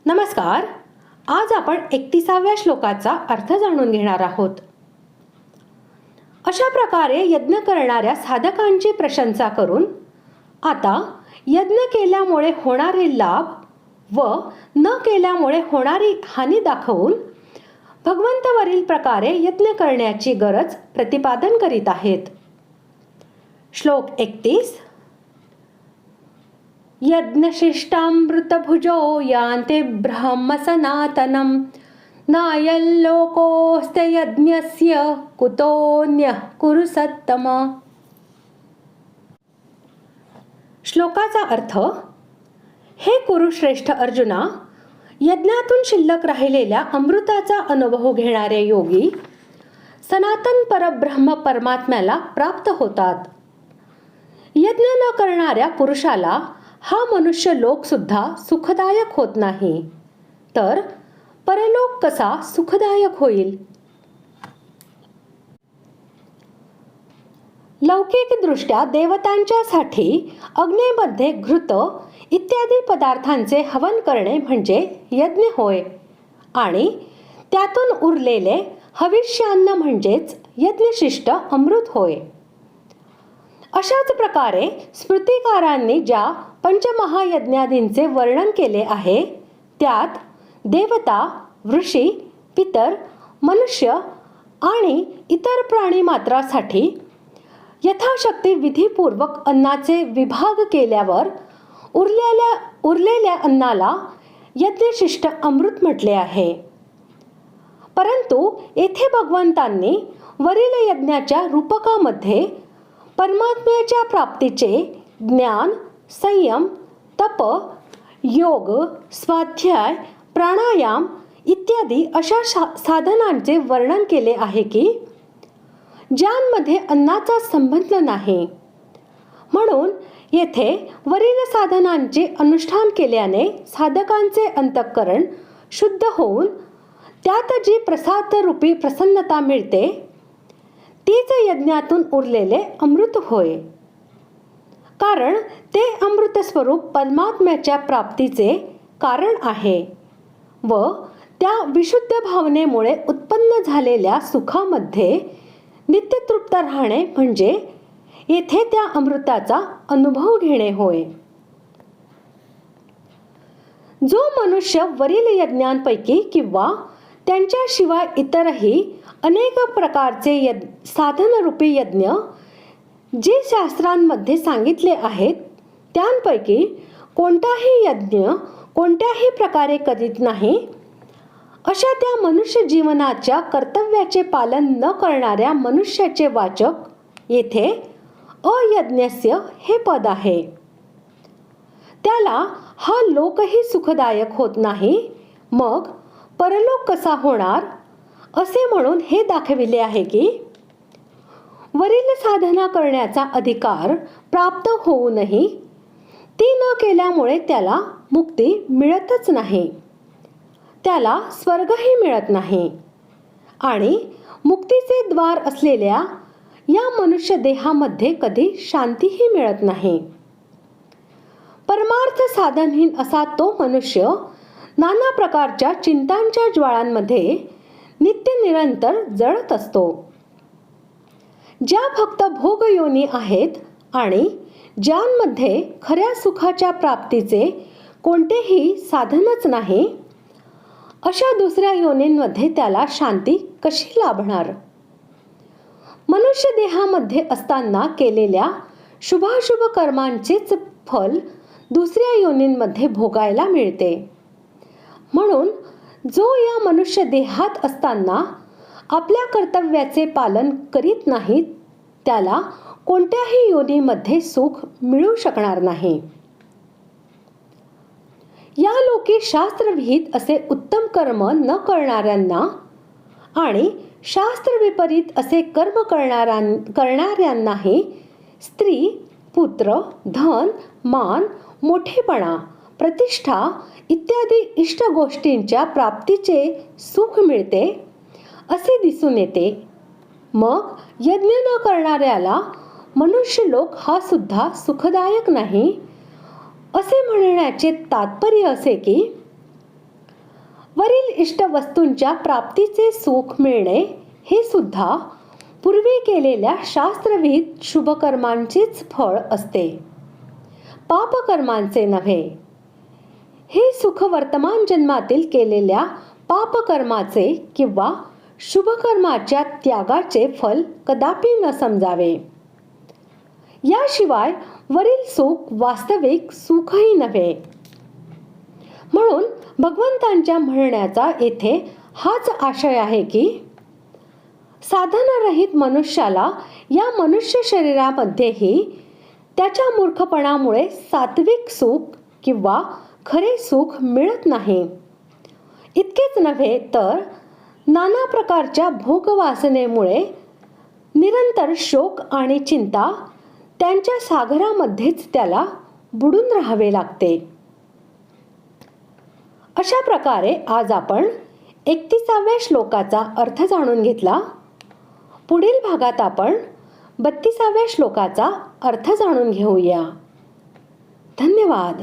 नमस्कार. आज आपण 31व्या श्लोकाचा अर्थ जाणून घेणार आहोत. अशा प्रकारे यज्ञ करणाऱ्या साधकांची प्रशंसा करून आता यज्ञ केल्यामुळे होणारे लाभ व न केल्यामुळे होणारी हानी दाखवून भगवंत वरील प्रकारे यज्ञ करण्याची गरज प्रतिपादन करीत आहेत. श्लोक 31. यज्ञशिष्टामृतभुजो यान्ते ब्रह्म सनातनम नायल्लोकोऽस्ते यज्ञस्य कुतोऽन्यः कुरु सत्तम. श्लोकाचा अर्थ: हे कुरुश्रेष्ठ अर्जुना, यज्ञातून शिल्लक राहिलेल्या अमृताचा अनुभव घेणारे योगी सनातन परब्रह्म परमात्म्याला प्राप्त होतात. यज्ञ न करणाऱ्या पुरुषाला हा मनुष्य लोक सुद्धा सुखदायक होत नाही, तर परलोक कसा सुखदायक होईल? लौकिकदृष्ट्या देवतांच्यासाठी अग्नीमध्ये घृत इत्यादी पदार्थांचे हवन करणे म्हणजे यज्ञ होय, आणि त्यातून उरलेले हविष्यान्न म्हणजेच यज्ञशिष्ट अमृत होय. अशाच प्रकारे स्मृतिकारांनी ज्या पंचमहायज्ञादींचे वर्णन केले आहे त्यात देवता, ऋषी, पितर, मनुष्य आणि इतर प्राणी मात्रासाठी यथाशक्ती विधीपूर्वक अन्नाचे विभाग केल्यावर उरलेल्या अन्नाला यज्ञशिष्ट अमृत म्हटले आहे. परंतु येथे भगवंतांनी वरील यज्ञाच्या रूपकामध्ये परमात्म्याच्या प्राप्तीचे ज्ञान, संयम, तप, योग, स्वाध्याय, प्राणायाम इत्यादी अशा साधनांचे वर्णन केले आहे की ज्यांमध्ये अन्नाचा संबंध नाही. म्हणून येथे वरील साधनांचे अनुष्ठान केल्याने साधकांचे अंतःकरण शुद्ध होऊन त्यात जी प्रसादरूपी प्रसन्नता मिळते तीच यज्ञातून उरलेले अमृत होय. कारण ते अमृत स्वरूप परमात्म्याच्या प्राप्तीचे कारण आहे व त्या विशुद्ध भावनेमुळे उत्पन्न झालेल्या सुखामध्ये नित्यतृप्त राहणे म्हणजे येथे त्या अमृताचा अनुभव घेणे होय. जो मनुष्य वरील यज्ञांपैकी किंवा त्यांच्याशिवाय इतरही अनेक प्रकारचे साधनरूपी यज्ञ जे शास्त्रांमध्ये सांगितले आहेत त्यांपैकी कोणताही यज्ञ कोणत्याही प्रकारे करीत नाही, अशा त्या मनुष्य जीवनाच्या कर्तव्याचे पालन न करणाऱ्या मनुष्याचे वाचक येथे अयज्ञस्य हे पद आहे. त्याला हा लोकही सुखदायक होत नाही, मग परलोक कसा होणार असे म्हणून हे दाखविले आहे की वरील साधना करण्याचा अधिकार प्राप्त होऊनही ती न केल्यामुळे त्याला मुक्ती मिळतच नाही, त्याला स्वर्गही मिळत नाही आणि मुक्तीचे द्वार असलेल्या या मनुष्य देहामध्ये कधी शांतीही मिळत नाही. परमार्थ साधनहीन असा तो मनुष्य नाना प्रकारच्या चिंतांच्या ज्वाळांमध्ये नित्य निरंतर जळत असतो. ज्या फक्त भोगयोनी आहेत आणि ज्यांमध्ये खऱ्या सुखाच्या प्राप्तीचे कोणतेही साधनच नाही, अशा दुसऱ्या योनींमध्ये त्याला शांती कशी लाभणार? मनुष्य देहामध्ये असताना केलेल्या शुभाशुभ कर्मांचेच फल दुसऱ्या योनींमध्ये भोगायला मिळते. म्हणून जो या मनुष्य देहात असताना आपल्या कर्तव्याचे पालन करीत नाही त्याला कोणत्याही योनीमध्ये सुख मिळू शकणार नाही. या लोकी शास्त्रविहित असे उत्तम कर्म न करणाऱ्यांना आणि शास्त्र विपरीत असे कर्म करणाऱ्यांनाही स्त्री, पुत्र, धन, मान, मोठेपणा, प्रतिष्ठा इत्यादी इष्ट गोष्टींच्या प्राप्तीचे सुख मिळते असे दिसून येते. मग यज्ञ न करणाऱ्याला मनुष्यलोक हा सुद्धा सुखदायक नाही असे म्हणण्याचे तात्पर्य असे की वरील इष्ट वस्तूंच्या प्राप्तीचे सुख मिळणे हे सुद्धा पूर्वी केलेल्या शास्त्रविहित शुभकर्मांचेच फळ असते, पापकर्मांचे नव्हे. हे सुख वर्तमान जन्मातील केलेल्या पापकर्माचे किंवा शुभकर्माच्या त्यागाचे फल कदापि न समजावे. याशिवाय वरील सुख वास्तविक सुखही नव्हे. म्हणून भगवंतांच्या म्हणण्याचा येथे हाच आशय आहे की साधनरहित मनुष्याला या मनुष्य शरीरामध्येही त्याच्या मूर्खपणामुळे सात्विक सुख किंवा खरे सुख मिळत नाही. इतकेच नव्हे तर नाना प्रकारच्या भोगवासनेमुळे निरंतर शोक आणि चिंता त्यांच्या सागरामध्येच त्याला बुडून राहावे लागते. अशा प्रकारे आज आपण 31व्या श्लोकाचा अर्थ जाणून घेतला. पुढील भागात आपण 32व्या श्लोकाचा अर्थ जाणून घेऊया. धन्यवाद.